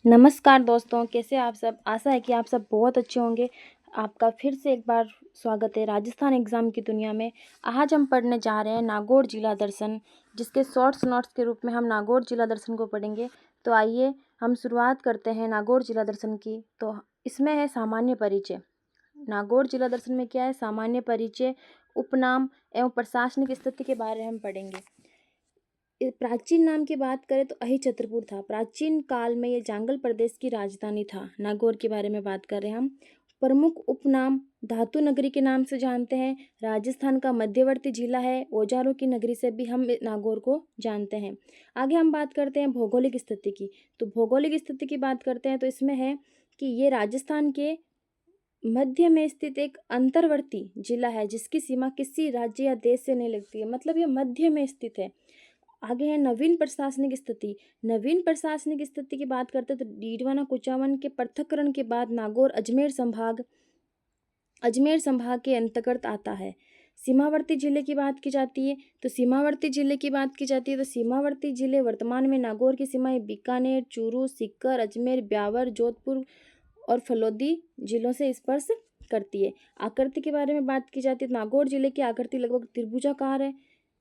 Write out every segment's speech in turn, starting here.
नमस्कार दोस्तों, कैसे आप सब? आशा है कि आप सब बहुत अच्छे होंगे। आपका फिर से एक बार स्वागत है राजस्थान एग्ज़ाम की दुनिया में। आज हम पढ़ने जा रहे हैं नागौर जिला दर्शन, जिसके शॉर्ट्स नोट्स के रूप में हम नागौर जिला दर्शन को पढ़ेंगे। तो आइए हम शुरुआत करते हैं नागौर जिला दर्शन की। तो इसमें है सामान्य परिचय। नागौर जिला दर्शन में क्या है? सामान्य परिचय, उपनाम एवं प्रशासनिक स्थिति के बारे में हम पढ़ेंगे। प्राचीन नाम की बात करें तो अहिछत्रपुर था। प्राचीन काल में ये जांगल प्रदेश की राजधानी था। नागौर के बारे में बात कर रहे हैं हम। प्रमुख उपनाम धातु नगरी के नाम से जानते हैं। राजस्थान का मध्यवर्ती जिला है। औजारों की नगरी से भी हम नागौर को जानते हैं। आगे हम बात करते हैं भौगोलिक स्थिति की। तो भौगोलिक स्थिति की बात करते हैं तो इसमें है कि ये राजस्थान के मध्य में स्थित एक अंतर्वर्ती जिला है, जिसकी सीमा किसी राज्य या देश से नहीं लगती है। मतलब ये मध्य में स्थित है। आगे है नवीन प्रशासनिक स्थिति। नवीन प्रशासनिक स्थिति की बात करते हैं तो डीडवाना कुचामन के पृथक्करण के बाद नागौर अजमेर संभाग के अंतर्गत आता है। सीमावर्ती जिले की बात की जाती है तो सीमावर्ती जिले वर्तमान में नागौर की सीमाएं बीकानेर, चूरू, सीकर, अजमेर, ब्यावर, जोधपुर और फलोदी जिलों से स्पर्श करती है। आकृति के बारे में बात की जाती है तो नागौर जिले की आकृति लगभग त्रिभुजाकार है,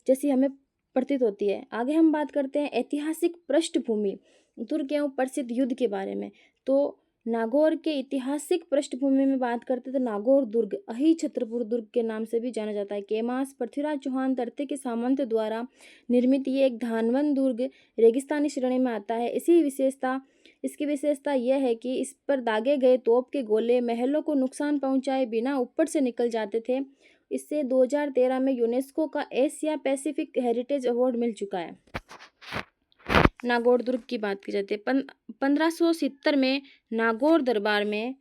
जैसी हमें प्रतीत होती है। आगे हम बात करते हैं ऐतिहासिक पृष्ठभूमि, दुर्ग एवं प्रसिद्ध युद्ध के बारे में। तो नागौर के ऐतिहासिक पृष्ठभूमि में बात करते हैं तो नागौर दुर्ग अहिछत्रपुर दुर्ग के नाम से भी जाना जाता है। केमास पृथ्वीराज चौहान तृतीय के सामंत द्वारा निर्मित ये एक धानवन दुर्ग रेगिस्तानी श्रेणी में आता है। इसकी विशेषता यह है कि इस पर दागे गए तोप के गोले महलों को नुकसान पहुंचाए बिना ऊपर से निकल जाते थे। इससे 2013 में यूनेस्को का एशिया पैसिफिक हेरिटेज अवार्ड मिल चुका है। नागौर दुर्ग की बात की जाती है। 1570 में नागौर दरबार में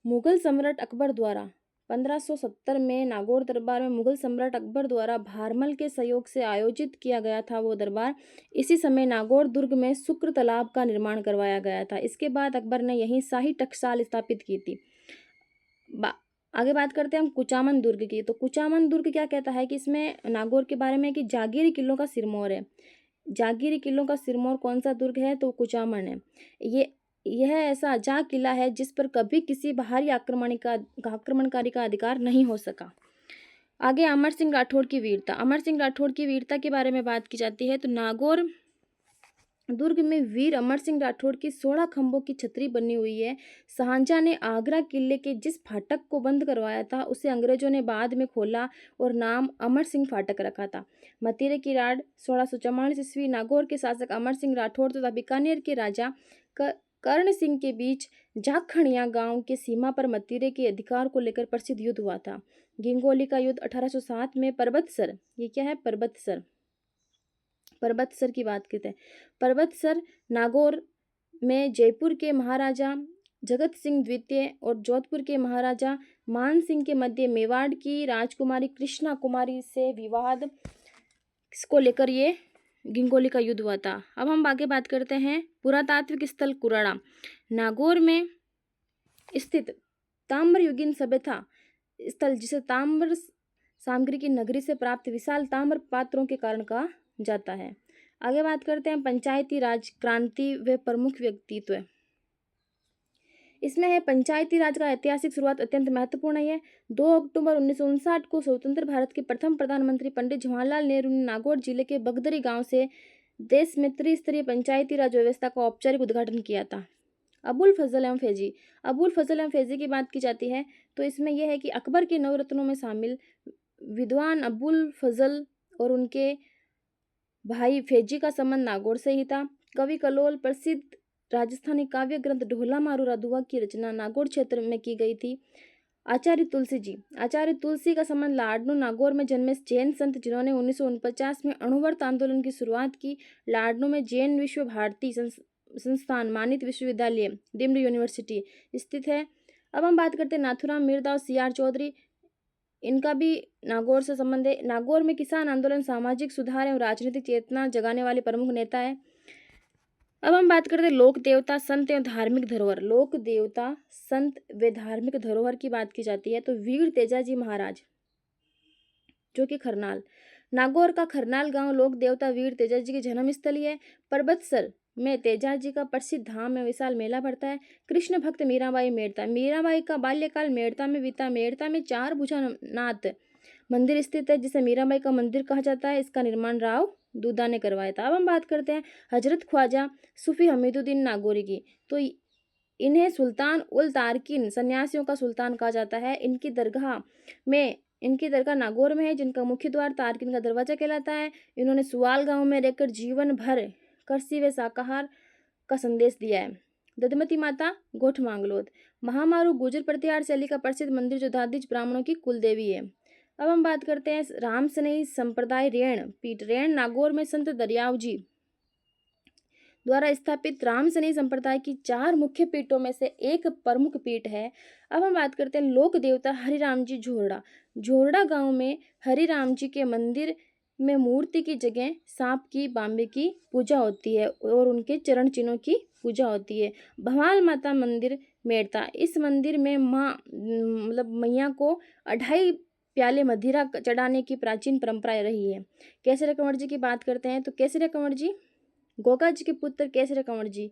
मुगल सम्राट अकबर द्वारा 1570 में नागौर दरबार में मुगल सम्राट अकबर द्वारा भारमल के सहयोग से आयोजित किया गया था वो दरबार। इसी समय नागौर दुर्ग में शुक्र तालाब का निर्माण करवाया गया था। इसके बाद अकबर ने यहीं शाही टकसाल स्थापित की थी। आगे बात करते हैं हम कुचामन दुर्ग की। तो कुचामन दुर्ग क्या कहता है कि इसमें नागौर के बारे में कि जागीरी किलों का सिरमौर है। जागीरी किलों का सिरमौर कौन सा दुर्ग है? तो कुचामन है। यह ऐसा जा किला है जिस पर कभी किसी बाहरी आक्रमणकारी का अधिकार नहीं हो सका। आगे अमर सिंह राठौड़ की वीरता। अमर सिंह राठौड़ की वीरता के बारे में बात की जाती है तो नागौर दुर्ग में वीर अमर सिंह राठौड़ की 16 खंभों की छतरी बनी हुई है। शाहजहां ने आगरा किले के जिस फाटक को बंद करवाया था उसे अंग्रेजों ने बाद में खोला और नाम अमर सिंह फाटक रखा था। मतीरे की राड़ 1644 ईस्वी नागौर के शासक अमर सिंह राठौड़ तथा बीकानेर के राजा कर्ण सिंह के बीच जाखणिया गांव के सीमा पर मतीरे के अधिकार को लेकर प्रसिद्ध युद्ध हुआ था। गिंगोली का युद्ध 1807 में परबतसर, ये क्या है? परबतसर की बात करते हैं। परबतसर नागौर में जयपुर के महाराजा जगत सिंह द्वितीय और जोधपुर के महाराजा मान सिंह के मध्य मेवाड़ की राजकुमारी कृष्णा कुमारी से विवाद को लेकर ये गिंगोली का युद्ध हुआ था। अब हम आगे बात करते हैं पुरातात्विक स्थल कुराड़ा। नागौर में स्थित ताम्र युगीन सभ्यता स्थल, जिसे ताम्र सामग्री की नगरी से प्राप्त विशाल ताम्र पात्रों के कारण कहा जाता है। आगे बात करते हैं पंचायती राज क्रांति व प्रमुख व्यक्तित्व। इसमें है पंचायती राज का ऐतिहासिक शुरुआत अत्यंत महत्वपूर्ण है। 2 अक्टूबर 1959 को स्वतंत्र भारत के प्रथम प्रधानमंत्री पंडित जवाहरलाल नेहरू ने नागौर जिले के बगदरी गांव से देश में त्रिस्तरीय पंचायती राज व्यवस्था का औपचारिक उद्घाटन किया था। अबुल फजल एवं फैजी की बात की जाती है तो इसमें यह है कि अकबर के नवरत्नों में शामिल विद्वान अबुल फजल और उनके भाई फैजी का संबंध नागौर से ही था। कवि कलोल प्रसिद्ध राजस्थानी काव्य ग्रंथ ढोला मारू राधुआ की रचना नागौर क्षेत्र में की गई थी। आचार्य तुलसी का संबंध लाडनू नागौर में जन्मे जैन संत जिन्होंने 1949 में अणुव्रत आंदोलन की शुरुआत की। लाडनू में जैन विश्व भारती संस्थान मानित विश्वविद्यालय डीम्ड यूनिवर्सिटी स्थित है। अब हम बात करते हैं नाथुराम मीरदा और सीआर चौधरी, इनका भी नागौर से संबंध है। नागौर में किसान आंदोलन, सामाजिक सुधार एवं राजनीतिक चेतना जगाने वाले प्रमुख नेता है। अब हम बात करते हैं लोक देवता संत एवं धार्मिक धरोहर। लोक देवता संत व धार्मिक धरोहर की बात की जाती है तो वीर तेजाजी महाराज जो कि खरनाल, नागौर का खरनाल गांव लोक देवता वीर तेजाजी की जन्म स्थली है। परबतसर में तेजाजी का प्रसिद्ध धाम में विशाल मेला पड़ता है। कृष्ण भक्त मीराबाई मेड़ता, मीराबाई का बाल्यकाल मेड़ता में बीता। मेड़ता में 4 भुजानाथ मंदिर स्थित है जिसे मीराबाई का मंदिर कहा जाता है। इसका निर्माण राव दूधा ने करवाया था। अब हम बात करते हैं हजरत ख्वाजा सूफी हमीदुद्दीन नागौरी की। तो इन्हें सुल्तान उल तारकिन सन्यासियों का सुल्तान कहा जाता है। इनकी दरगाह नागौर में है, जिनका मुख्य द्वार तारकिन का दरवाजा कहलाता है। इन्होंने सुवाल गांव में रहकर जीवन भर कृषि व शाकाहार का संदेश दिया है। दधमती माता गोठ मांगलोद, महामारू गुर्जर प्रतिहार शैली का प्रसिद्ध मंदिर जो दादिज ब्राह्मणों की कुलदेवी है। अब हम बात करते हैं राम सनई संप्रदाय रेण पीठ। रेण नागौर में संत दरियाव जी द्वारा स्थापित राम सनई संप्रदाय की 4 मुख्य पीठों में से एक प्रमुख पीठ है। अब हम बात करते हैं लोक देवता हरिराम जी झोरड़ा। झोरड़ा गांव में हरिराम जी के मंदिर में मूर्ति की जगह सांप की बांबे की पूजा होती है और उनके चरण चिन्हों की पूजा होती है। भवाल माता मंदिर मेड़ता, इस मंदिर में मैया को 2.5 प्याले मदिरा चढ़ाने की प्राचीन परंपरा रही है। केसरी कंवर जी की बात करते हैं तो केसरी कंवर जी गोगा जी के पुत्र केसरी कंवर जी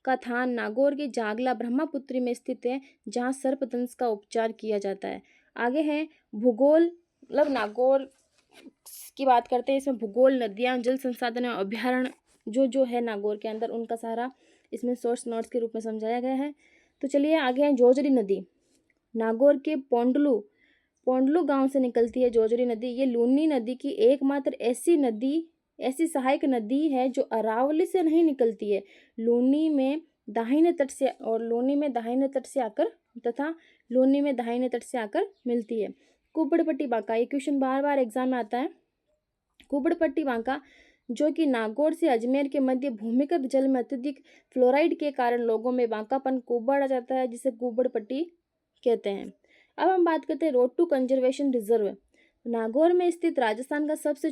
का थान नागौर की जागला ब्रह्मपुत्री में स्थित है, जहां सर्पदंश का उपचार किया जाता है। आगे है भूगोल, नागौर की बात करते हैं। इसमें भूगोल, नदियां, जल संसाधन और अभ्यारण्य जो है नागौर के अंदर, उनका सारा इसमें सोर्स नोट्स के रूप में समझाया गया है। तो चलिए आगे है जोजरी नदी। नागौर के पोंडलू गांव से निकलती है जोजरी नदी। ये लूनी नदी की एकमात्र ऐसी सहायक नदी है जो अरावली से नहीं निकलती है। लूनी में दाहिने तट से आकर मिलती है। कुबड़पट्टी बांका, ये क्वेश्चन बार एग्जाम में आता है। कुबड़पट्टी बांका जो कि नागौर से अजमेर के मध्य भूमिगत जल में अत्यधिक फ्लोराइड के कारण लोगों में बांकापन कुबड़ आ जाता है, जिसे कुबड़पट्टी कहते हैं। अब हम बात करते हैं road to conservation reserve. Nagaur में स्थित राजस्थान का सबसे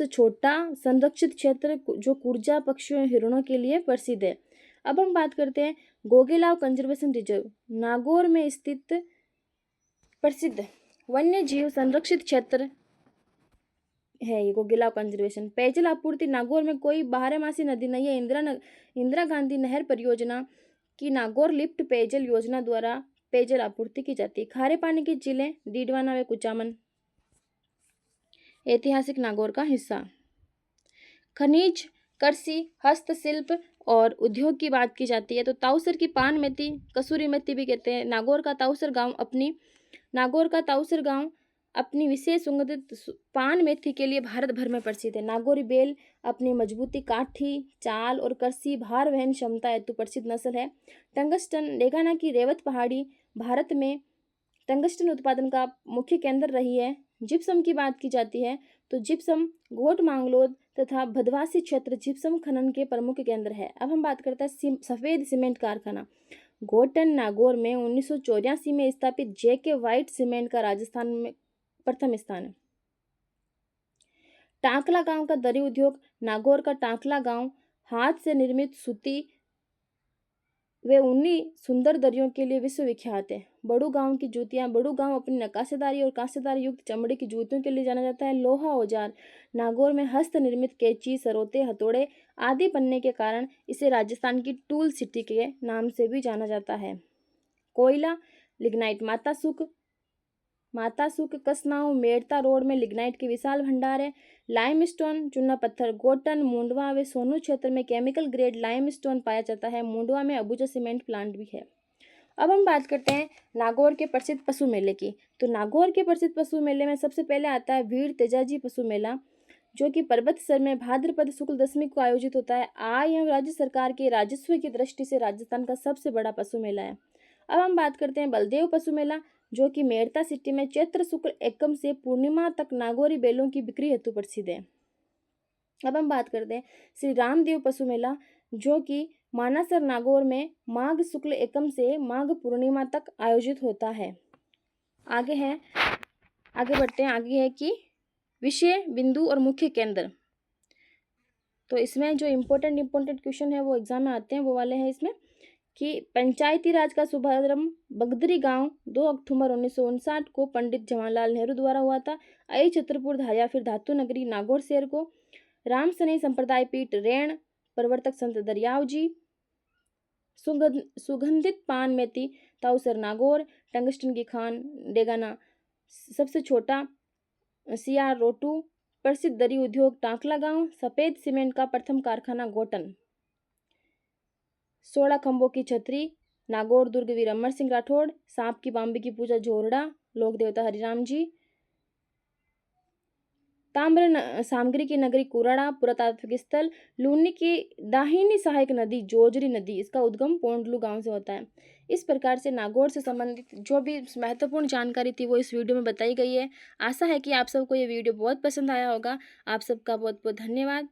छोटा संरक्षित क्षेत्र जो कुर्जा पक्षियों हिरणों के लिए प्रसिद्ध है। अब हम बात करते हैं गोगेलाव कंजर्वेशन रिजर्व। नागौर में स्थित प्रसिद्ध वन्य जीव संरक्षित क्षेत्र है ये गोगेलाव कंजर्वेशन। पेयजल आपूर्ति, नागौर में कोई बारहमासी नदी नहीं है। इंदिरा गांधी नहर परियोजना की नागौर लिफ्ट पेयजल योजना द्वारा पेयजल आपूर्ति की जाती है। खारे पानी की झीलें डीडवाना व कुचामन ऐतिहासिक नागौर का हिस्सा। खनिज, कृषि, हस्तशिल्प और उद्योग की बात की जाती है तो ताउसर की पान मेथी, कसूरी मेथी भी कहते हैं। नागौर का ताउसर गांव अपनी विशेष सुगंधित पान मेथी के लिए भारत भर में प्रसिद्ध है। नागौरी बेल अपनी मजबूती, काठी, चाल और कृषि भार वहन क्षमता हेतु प्रसिद्ध नस्ल है। टंगस्टन, लेगाना की रेवत पहाड़ी भारत में टंगस्टन उत्पादन का मुख्य केंद्र रही है। जिप्सम की बात की जाती है तो जिप्सम गोट मांगलोद तथा भदवासी क्षेत्र जिप्सम खनन के प्रमुख केंद्र है। अब हम बात करते हैं सफेद सीमेंट कारखाना। गोटन नागौर में 1984 में स्थापित जेके व्हाइट सीमेंट का राजस्थान में प्रथम स्थान है। टाकला गांव का दरी उद्योग। नागौर का टाकला गांव हाथ से निर्मित सूती वे ऊनी सुंदर दरियों के लिए विश्वविख्यात है। बड़ू गांव की जूतियां। बड़ू गांव अपनी नक्काशीदारी और कांसेदार युक्त चमड़े की जूतियों के लिए जाना जाता है। लोहा औजार, नागौर में हस्त निर्मित कैंची, सरोते, हथौड़े आदि बनने के कारण इसे राजस्थान की टूल सिटी के नाम से भी जाना जाता है। कोयला, लिग्नाइट, मातासुक कसनाऊ मेड़ता रोड में लिग्नाइट के विशाल भंडार है। लाइमस्टोन, चूना पत्थर, गोटन, मुंडवा व सोनू क्षेत्र में केमिकल ग्रेड लाइमस्टोन पाया जाता है। मुंडवा में अबूजा सीमेंट प्लांट भी है। अब हम बात करते हैं नागौर के प्रसिद्ध पशु मेले की। तो नागौर के प्रसिद्ध पशु मेले में सबसे पहले आता है वीर तेजाजी पशु मेला, जो कि पर्वतसर में भाद्रपद शुक्ल दशमी को आयोजित होता है। आय एवं राज्य सरकार के राजस्व की दृष्टि से राजस्थान का सबसे बड़ा पशु मेला है। अब हम बात करते हैं बलदेव पशु मेला, जो कि मेड़ता सिटी में चैत्र शुक्ल एकम से पूर्णिमा तक नागौरी बैलों की बिक्री हेतु प्रसिद्ध है। अब हम बात करते हैं श्री रामदेव पशु मेला, जो कि मानासर नागौर में माघ शुक्ल एकम से माघ पूर्णिमा तक आयोजित होता है। आगे बढ़ते हैं। आगे है कि विषय, बिंदु और मुख्य केंद्र। तो इसमें जो इम्पोर्टेंट क्वेश्चन है वो एग्जाम में आते हैं, वो वाले हैं इसमें कि पंचायती राज का शुभारंभ बगदरी गांव 2 अक्टूबर 1959 को पंडित जवाहरलाल नेहरू द्वारा हुआ था। अई छतरपुर या फिर धातु नगरी नागौर शहर को राम सनेई संप्रदाय पीठ रेण प्रवर्तक संत दरियाव जी सुगंधित पान मेथी ताउसर नागौर टंगस्टन की खान डेगाना सबसे छोटा सियार रोटू प्रसिद्ध दरी उद्योग टाकला गांव सफेद सीमेंट का प्रथम कारखाना गोटन 16 खंभों की छतरी नागौर दुर्ग वीर अमर सिंह राठौड़ सांप की बाम्बी की पूजा जोरड़ा लोक देवता हरिराम जी ताम्र सामग्री की नगरी कुराड़ा पुरातात्विक स्थल लूनी की दाहिनी सहायक नदी जोजरी नदी इसका उद्गम पोंडलू गांव से होता है। इस प्रकार से नागौर से संबंधित जो भी महत्वपूर्ण जानकारी थी वो इस वीडियो में बताई गई है। आशा है कि आप सबको ये वीडियो बहुत पसंद आया होगा। आप सबका बहुत बहुत धन्यवाद।